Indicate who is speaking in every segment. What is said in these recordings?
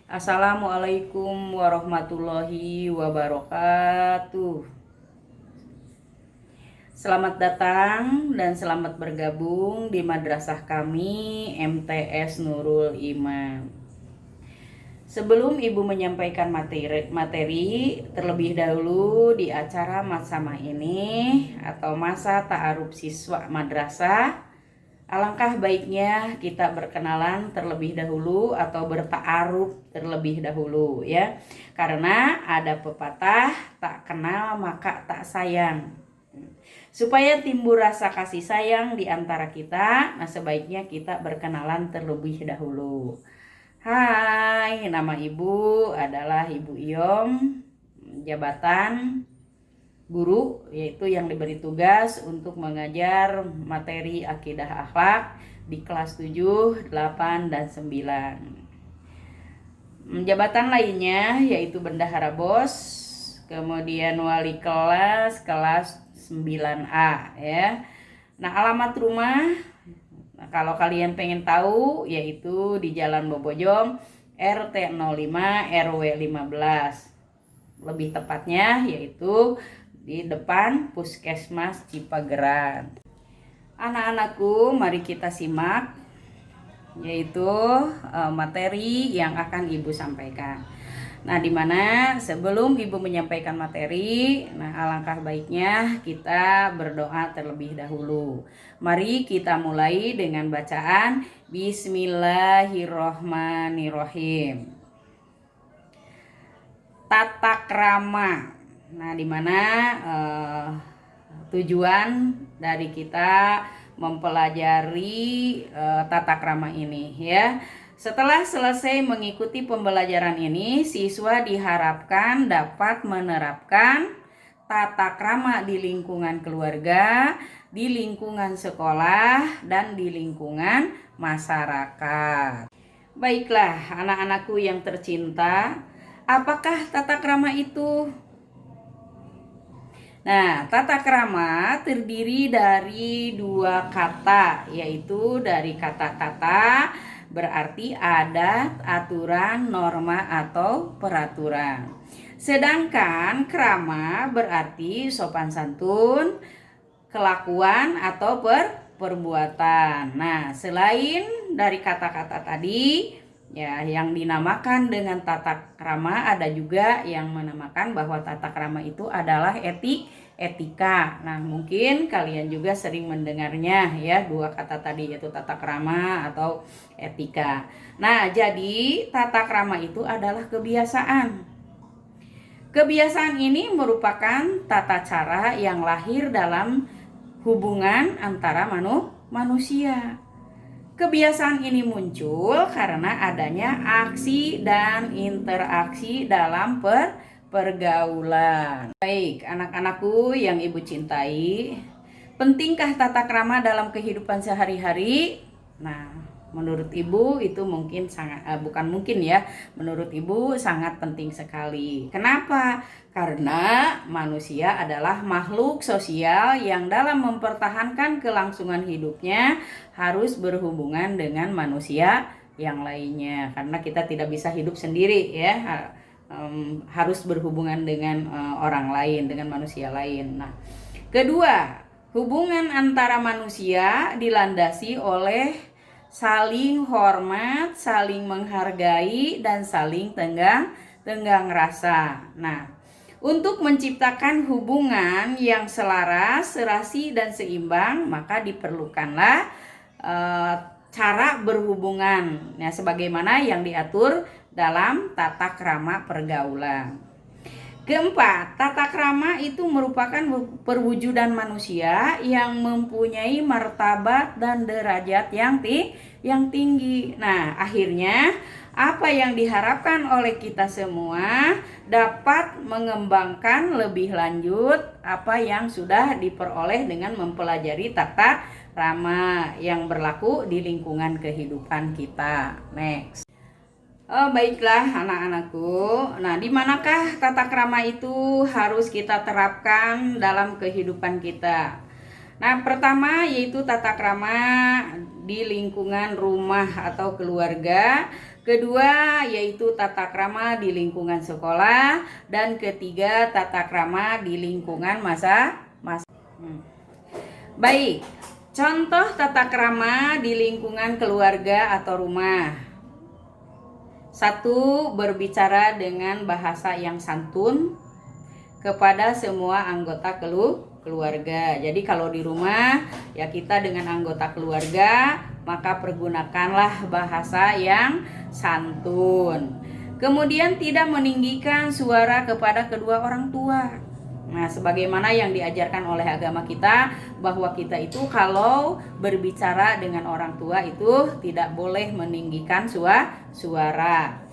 Speaker 1: Assalamualaikum warahmatullahi wabarakatuh. Selamat datang dan selamat bergabung di madrasah kami MTS Nurul Iman. Sebelum Ibu menyampaikan materi terlebih dahulu di acara Masamah ini atau masa ta'aruf siswa madrasah, alangkah baiknya kita berkenalan terlebih dahulu atau berta'aruf terlebih dahulu ya. Karena ada pepatah tak kenal maka tak sayang. Supaya timbul rasa kasih sayang di antara kita, nah sebaiknya kita berkenalan terlebih dahulu. Hai, nama Ibu adalah Ibu Iom, jabatan guru, yaitu yang diberi tugas untuk mengajar materi akidah akhlak di kelas 7, 8, dan 9. Jabatan lainnya yaitu bendahara BOS, kemudian wali kelas 9A ya. Nah, alamat rumah, nah, kalau kalian pengen tahu, yaitu di Jalan Bobojong RT 05 RW 15. Lebih tepatnya yaitu di depan Puskesmas Cipageran. Anak-anakku, mari kita simak yaitu materi yang akan Ibu sampaikan. Nah, dimana sebelum Ibu menyampaikan materi, nah alangkah baiknya kita berdoa terlebih dahulu. Mari kita mulai dengan bacaan Bismillahirrohmanirrohim. Tata krama. Nah, dimana tujuan dari kita mempelajari tata krama ini ya. Setelah selesai mengikuti pembelajaran ini, siswa diharapkan dapat menerapkan tata krama di lingkungan keluarga, di lingkungan sekolah, dan di lingkungan masyarakat. Baiklah, anak-anakku yang tercinta, apakah tata krama itu? Nah, tata krama terdiri dari dua kata, yaitu dari kata tata berarti adat, aturan, norma, atau peraturan. Sedangkan krama berarti sopan santun, kelakuan, atau perbuatan. Nah, selain dari kata-kata tadi, ya, yang dinamakan dengan tata krama, ada juga yang menamakan bahwa tata krama itu adalah etika. Nah, mungkin kalian juga sering mendengarnya ya, dua kata tadi yaitu tata krama atau etika. Nah, jadi tata krama itu adalah kebiasaan. Kebiasaan ini merupakan tata cara yang lahir dalam hubungan antara manusia. Kebiasaan ini muncul karena adanya aksi dan interaksi dalam pergaulan. Baik, anak-anakku yang Ibu cintai, pentingkah tata krama dalam kehidupan sehari-hari? Nah, menurut Ibu itu mungkin menurut Ibu sangat penting sekali. Kenapa? Karena manusia adalah makhluk sosial yang dalam mempertahankan kelangsungan hidupnya harus berhubungan dengan manusia yang lainnya. Karena kita tidak bisa hidup sendiri ya, harus berhubungan dengan orang lain, dengan manusia lain. Nah, kedua, hubungan antara manusia dilandasi oleh saling hormat, saling menghargai, dan saling tenggang rasa. Nah, untuk menciptakan hubungan yang selaras, serasi, dan seimbang, maka diperlukanlah cara berhubungan ya, sebagaimana yang diatur dalam tata krama pergaulan. Keempat, tata krama itu merupakan perwujudan manusia yang mempunyai martabat dan derajat yang tinggi. Nah, akhirnya apa yang diharapkan oleh kita semua dapat mengembangkan lebih lanjut apa yang sudah diperoleh dengan mempelajari tata krama yang berlaku di lingkungan kehidupan kita. Next. Baiklah anak-anakku. Nah, di manakah tata krama itu harus kita terapkan dalam kehidupan kita? Nah, pertama yaitu tata krama di lingkungan rumah atau keluarga. Kedua yaitu tata krama di lingkungan sekolah. Dan ketiga tata krama di lingkungan masa. Baik, contoh tata krama di lingkungan keluarga atau rumah. 1. Berbicara dengan bahasa yang santun kepada semua anggota keluarga. Jadi kalau di rumah ya kita dengan anggota keluarga, maka pergunakanlah bahasa yang santun. Kemudian tidak meninggikan suara kepada kedua orang tua. Nah, sebagaimana yang diajarkan oleh agama kita, bahwa kita itu kalau berbicara dengan orang tua itu tidak boleh meninggikan suara.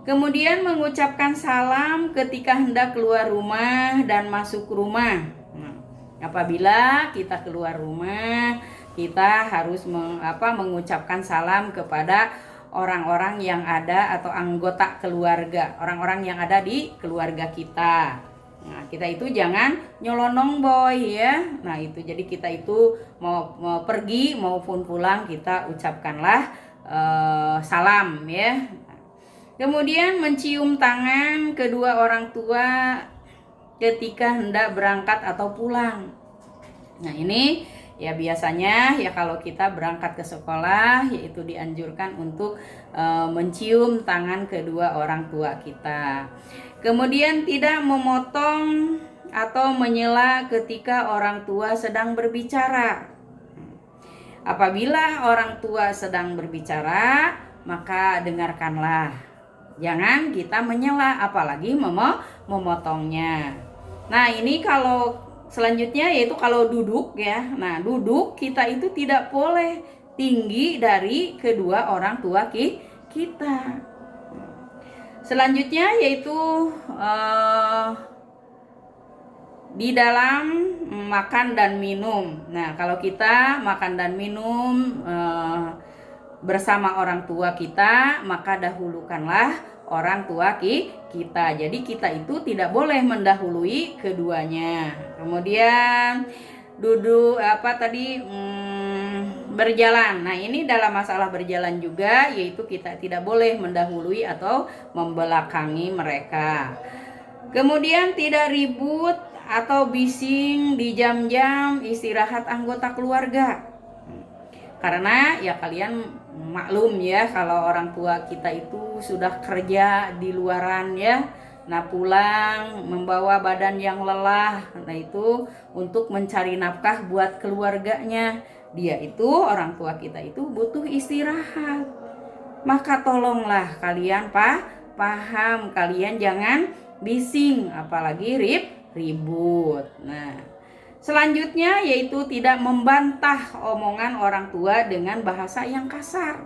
Speaker 1: Kemudian mengucapkan salam ketika hendak keluar rumah dan masuk rumah. Nah, apabila kita keluar rumah, kita harus mengucapkan salam kepada orang-orang yang ada atau anggota keluarga, orang-orang yang ada di keluarga kita. Nah, kita itu jangan nyelonong boy ya. Nah, itu jadi kita itu mau pergi maupun pulang kita ucapkanlah salam ya. Kemudian mencium tangan kedua orang tua ketika hendak berangkat atau pulang. Nah, ini ya biasanya ya kalau kita berangkat ke sekolah yaitu dianjurkan untuk mencium tangan kedua orang tua kita. Kemudian tidak memotong atau menyela ketika orang tua sedang berbicara. Apabila orang tua sedang berbicara, maka dengarkanlah. Jangan kita menyela, apalagi memotongnya. Nah, ini kalau selanjutnya yaitu kalau duduk ya. Nah, duduk kita itu tidak boleh tinggi dari kedua orang tua kita. Selanjutnya yaitu di dalam makan dan minum. Nah, kalau kita makan dan minum bersama orang tua kita, maka dahulukanlah orang tua kita. Jadi kita itu tidak boleh mendahului keduanya. Kemudian duduk berjalan. Nah, ini dalam masalah berjalan juga, yaitu kita tidak boleh mendahului atau membelakangi mereka. Kemudian tidak ribut atau bising di jam-jam istirahat anggota keluarga. Karena ya kalian maklum ya kalau orang tua kita itu sudah kerja di luaran ya. Nah, pulang membawa badan yang lelah. Nah, itu untuk mencari nafkah buat keluarganya. Dia itu orang tua kita itu butuh istirahat. Maka tolonglah kalian paham, kalian jangan bising apalagi ribut. Nah, selanjutnya yaitu tidak membantah omongan orang tua dengan bahasa yang kasar.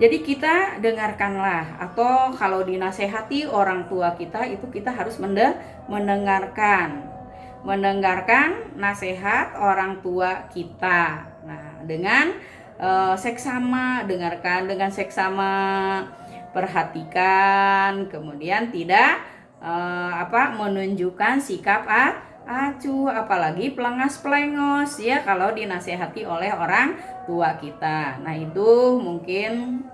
Speaker 1: Jadi kita dengarkanlah, atau kalau dinasehati orang tua kita itu kita harus mendengarkan nasihat orang tua kita. Nah, dengan seksama, dengarkan dengan seksama, perhatikan, kemudian tidak menunjukkan sikap acuh, apalagi pelengas-pelengos ya kalau dinasehati oleh orang tua kita. Nah, itu mungkin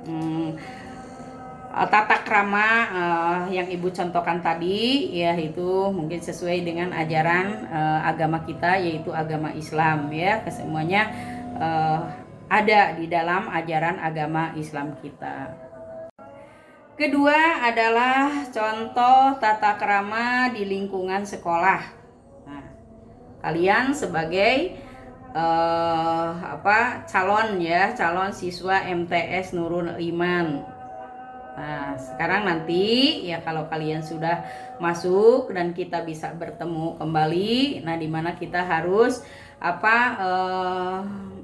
Speaker 1: tata krama yang Ibu contohkan tadi ya, itu mungkin sesuai dengan ajaran agama kita, yaitu agama Islam ya. Kesemuanya ada di dalam ajaran agama Islam kita. Kedua adalah contoh tata krama di lingkungan sekolah. Nah, kalian sebagai calon siswa MTS Nurul Iman. Nah, sekarang nanti ya kalau kalian sudah masuk dan kita bisa bertemu kembali, nah di mana kita harus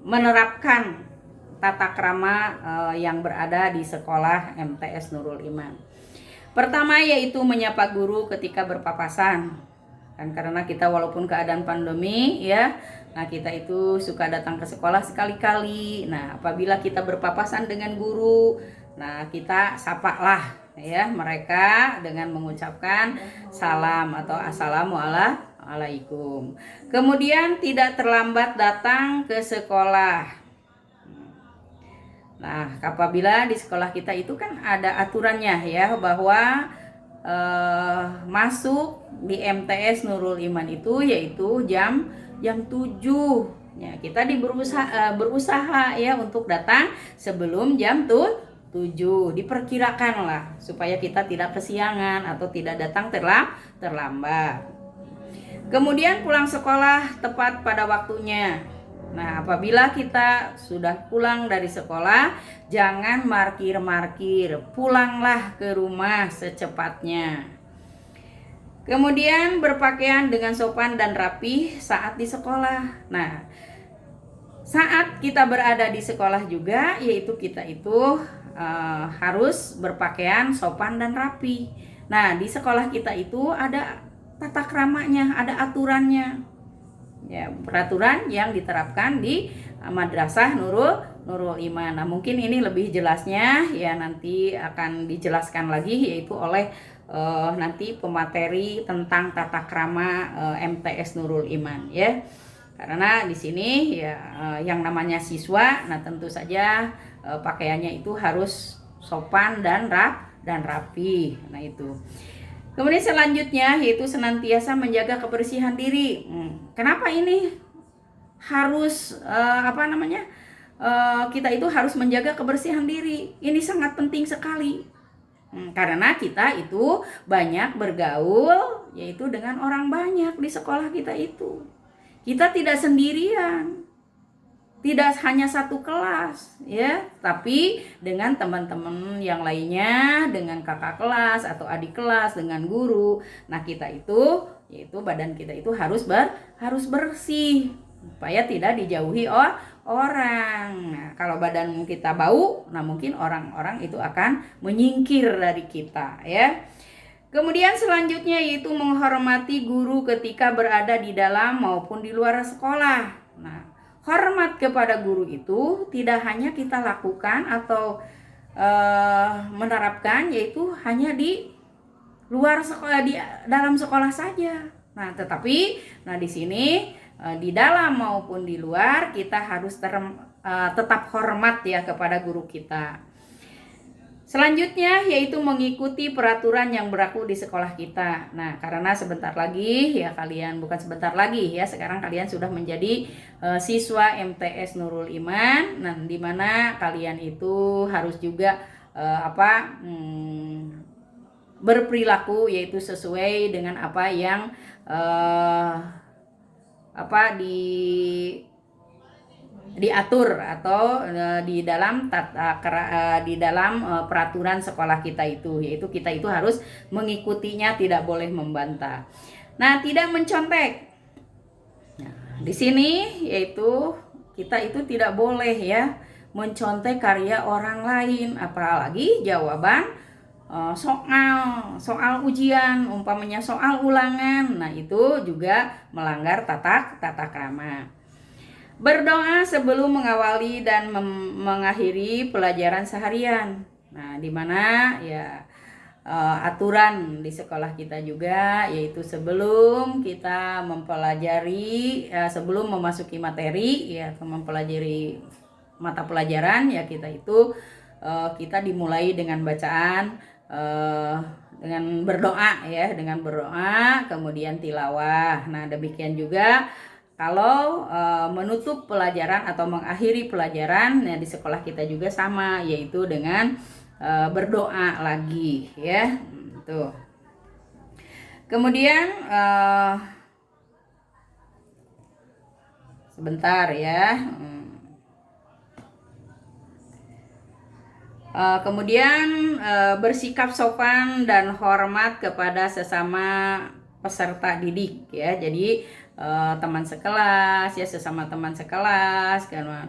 Speaker 1: menerapkan tata krama yang berada di sekolah MTS Nurul Iman. Pertama yaitu menyapa guru ketika berpapasan. Kan karena kita walaupun keadaan pandemi ya, nah kita itu suka datang ke sekolah sekali-kali. Nah, apabila kita berpapasan dengan guru, nah kita sapalah ya mereka dengan mengucapkan salam atau assalamualaikum Waalaikumsalam. Kemudian tidak terlambat datang ke sekolah. Nah, apabila di sekolah kita itu kan ada aturannya ya, bahwa masuk di MTS Nurul Iman itu yaitu jam 7. Ya, kita berusaha ya untuk datang sebelum jam 7. Diperkirakan lah supaya kita tidak kesiangan atau tidak datang terlambat. Kemudian pulang sekolah tepat pada waktunya. Nah, apabila kita sudah pulang dari sekolah, jangan markir-markir, pulanglah ke rumah secepatnya. Kemudian berpakaian dengan sopan dan rapi saat di sekolah. Nah, saat kita berada di sekolah juga, yaitu kita itu harus berpakaian sopan dan rapi. Nah, di sekolah kita itu ada tata kramanya, ada aturannya. Ya, peraturan yang diterapkan di Madrasah Nurul Iman. Nah, mungkin ini lebih jelasnya ya nanti akan dijelaskan lagi yaitu oleh nanti pemateri tentang tata krama MTS Nurul Iman ya. Karena di sini ya yang namanya siswa, nah tentu saja pakaiannya itu harus sopan dan rapi. Nah, itu. Kemudian selanjutnya yaitu senantiasa menjaga kebersihan diri. Kenapa ini harus kita itu harus menjaga kebersihan diri? Ini sangat penting sekali. Karena kita itu banyak bergaul yaitu dengan orang banyak di sekolah kita itu. Kita tidak sendirian. Tidak hanya satu kelas ya, tapi dengan teman-teman yang lainnya, dengan kakak kelas atau adik kelas, dengan guru. Nah, kita itu yaitu badan kita itu harus bersih supaya tidak dijauhi orang. Nah, kalau badan kita bau, nah mungkin orang-orang itu akan menyingkir dari kita ya. Kemudian selanjutnya yaitu menghormati guru ketika berada di dalam maupun di luar sekolah. Nah, hormat kepada guru itu tidak hanya kita lakukan atau menerapkan yaitu hanya di luar sekolah, di dalam sekolah saja. Nah, tetapi di sini di dalam maupun di luar kita harus tetap hormat ya kepada guru kita. Selanjutnya yaitu mengikuti peraturan yang berlaku di sekolah kita. Nah, karena sebentar lagi ya bukan sebentar lagi ya, sekarang kalian sudah menjadi siswa MTS Nurul Iman. Nah, di mana kalian itu harus juga berperilaku yaitu sesuai dengan apa yang diatur atau di dalam peraturan sekolah kita itu, yaitu kita itu harus mengikutinya, tidak boleh membantah. Nah, tidak mencontek. Nah, di sini yaitu kita itu tidak boleh ya mencontek karya orang lain, apalagi jawaban soal ujian, umpamanya soal ulangan. Nah, itu juga melanggar tata krama. Berdoa sebelum mengawali dan mengakhiri pelajaran seharian. Nah, di mana ya aturan di sekolah kita juga yaitu sebelum kita mempelajari, sebelum memasuki materi ya, mempelajari mata pelajaran ya, kita itu kita dimulai dengan bacaan, dengan berdoa ya, dengan berdoa kemudian tilawah. Nah, demikian juga kalau menutup pelajaran atau mengakhiri pelajaran di sekolah kita juga sama, yaitu dengan berdoa lagi ya. Tuh. Kemudian sebentar ya. Kemudian bersikap sopan dan hormat kepada sesama peserta didik ya. Jadi teman sekelas ya, sesama teman sekelas, karena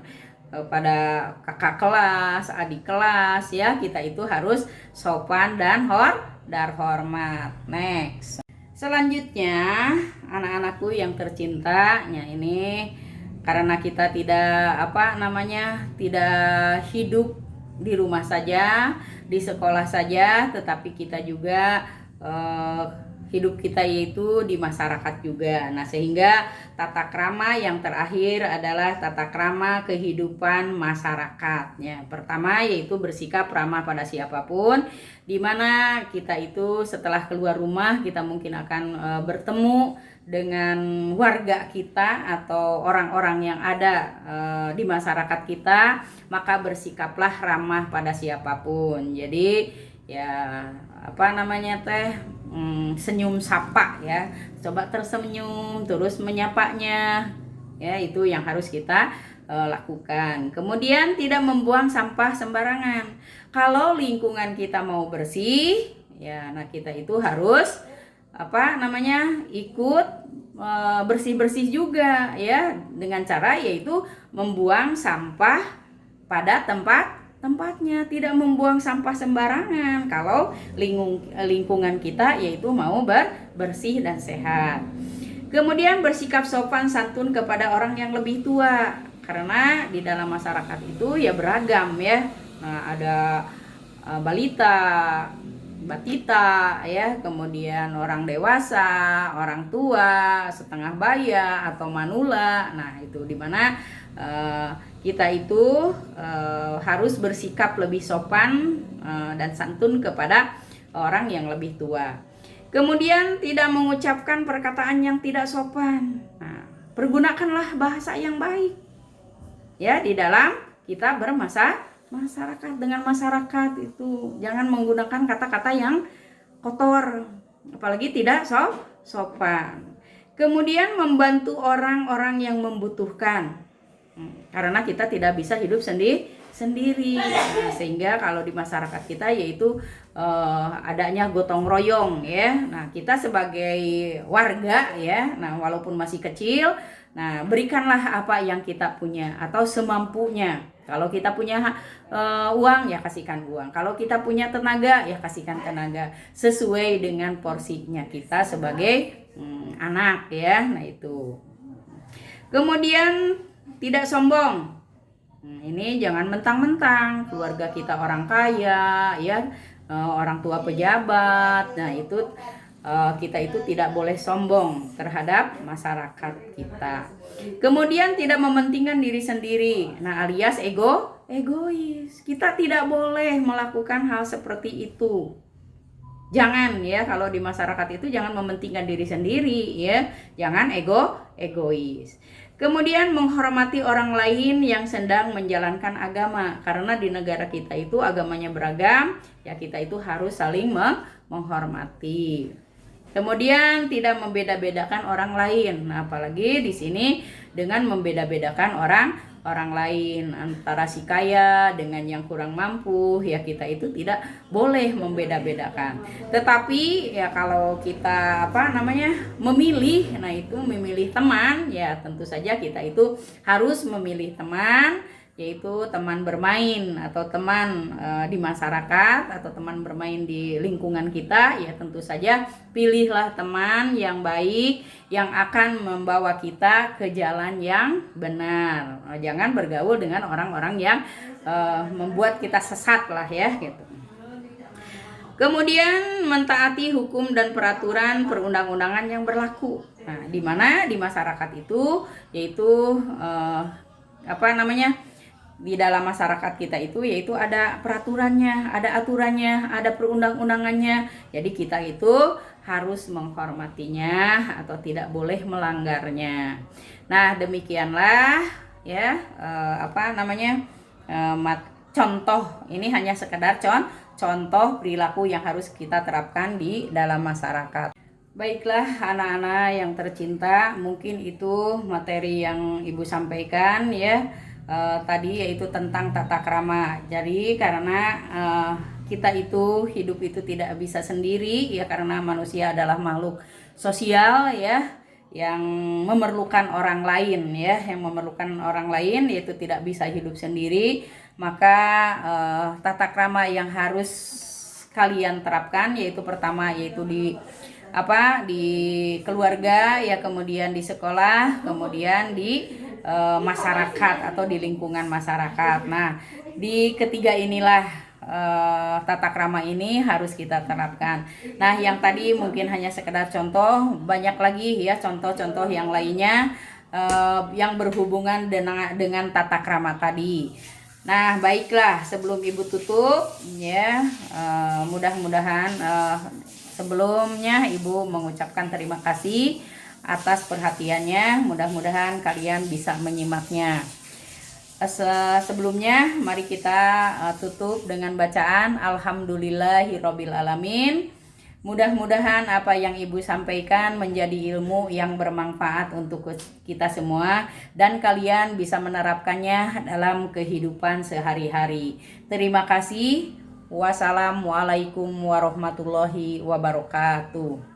Speaker 1: pada kakak kelas, adik kelas ya, kita itu harus sopan dan hormat. Next. Selanjutnya, anak-anakku yang tercinta, ya ini karena kita tidak tidak hidup di rumah saja, di sekolah saja, tetapi kita juga hidup kita yaitu di masyarakat juga. Nah, sehingga tata krama yang terakhir adalah tata krama kehidupan masyarakat. Ya, pertama yaitu bersikap ramah pada siapapun, di mana kita itu setelah keluar rumah kita mungkin akan bertemu dengan warga kita atau orang-orang yang ada di masyarakat kita, maka bersikaplah ramah pada siapapun. Jadi ya apa namanya teh senyum sapa ya, coba tersenyum terus menyapanya ya, itu yang harus kita lakukan. Kemudian tidak membuang sampah sembarangan. Kalau lingkungan kita mau bersih ya, nah kita itu harus apa namanya ikut bersih-bersih juga ya, dengan cara yaitu membuang sampah pada tempatnya, tidak membuang sampah sembarangan kalau lingkungan kita yaitu mau bersih dan sehat. Kemudian bersikap sopan santun kepada orang yang lebih tua, karena di dalam masyarakat itu ya beragam ya. Nah, ada balita, batita ya, kemudian orang dewasa, orang tua, setengah baya atau manula. Nah, itu dimana kita itu harus bersikap lebih sopan dan santun kepada orang yang lebih tua. Kemudian tidak mengucapkan perkataan yang tidak sopan. Nah, pergunakanlah bahasa yang baik ya di dalam kita bermasyarakat dengan masyarakat itu. Jangan menggunakan kata-kata yang kotor, apalagi tidak sopan. Kemudian membantu orang-orang yang membutuhkan, karena kita tidak bisa hidup sendiri. Nah, sehingga kalau di masyarakat kita yaitu adanya gotong royong ya. Nah, kita sebagai warga ya, nah walaupun masih kecil, nah berikanlah apa yang kita punya atau semampunya. Kalau kita punya uang ya kasihkan uang. Kalau kita punya tenaga ya kasihkan tenaga sesuai dengan porsinya kita sebagai anak ya. Nah, itu. Kemudian tidak sombong. Ini jangan mentang-mentang keluarga kita orang kaya ya, orang tua pejabat. Nah, itu kita itu tidak boleh sombong terhadap masyarakat kita. Kemudian tidak mementingkan diri sendiri. Nah, alias egois. Kita tidak boleh melakukan hal seperti itu. Jangan ya, kalau di masyarakat itu jangan mementingkan diri sendiri ya. Jangan egois. Kemudian menghormati orang lain yang sedang menjalankan agama, karena di negara kita itu agamanya beragam, ya kita itu harus saling menghormati. Kemudian tidak membeda-bedakan orang lain. Nah, apalagi di sini dengan membeda-bedakan orang lain, antara si kaya dengan yang kurang mampu, ya kita itu tidak boleh membeda-bedakan. Tetapi ya kalau kita memilih, nah itu memilih teman, ya tentu saja kita itu harus memilih teman, yaitu teman bermain atau teman di masyarakat atau teman bermain di lingkungan kita. Ya tentu saja pilihlah teman yang baik yang akan membawa kita ke jalan yang benar. Jangan bergaul dengan orang-orang yang membuat kita sesat lah ya gitu. Kemudian mentaati hukum dan peraturan perundang-undangan yang berlaku. Nah, di mana di masyarakat itu yaitu di dalam masyarakat kita itu yaitu ada peraturannya, ada aturannya, ada perundang-undangannya. Jadi kita itu harus menghormatinya atau tidak boleh melanggarnya. Nah, demikianlah ya contoh, ini hanya sekedar contoh perilaku yang harus kita terapkan di dalam masyarakat. Baiklah anak-anak yang tercinta, mungkin itu materi yang Ibu sampaikan ya. Tadi yaitu tentang tata krama. Jadi karena kita itu hidup itu tidak bisa sendiri ya, karena manusia adalah makhluk sosial ya, yang memerlukan orang lain ya, yaitu tidak bisa hidup sendiri. Maka tata krama yang harus kalian terapkan yaitu pertama yaitu di keluarga ya, kemudian di sekolah, kemudian di masyarakat atau di lingkungan masyarakat. Nah, di ketiga inilah tata krama ini harus kita terapkan. Nah, yang tadi mungkin hanya sekedar contoh, banyak lagi ya contoh-contoh yang lainnya yang berhubungan dengan tata krama tadi. Nah, baiklah, sebelum Ibu tutup ya, mudah-mudahan sebelumnya Ibu mengucapkan terima kasih atas perhatiannya. Mudah-mudahan kalian bisa menyimaknya. Sebelumnya mari kita tutup dengan bacaan Alhamdulillahirabbil alamin. Mudah-mudahan apa yang Ibu sampaikan menjadi ilmu yang bermanfaat untuk kita semua dan kalian bisa menerapkannya dalam kehidupan sehari-hari. Terima kasih. Wassalamualaikum warahmatullahi wabarakatuh.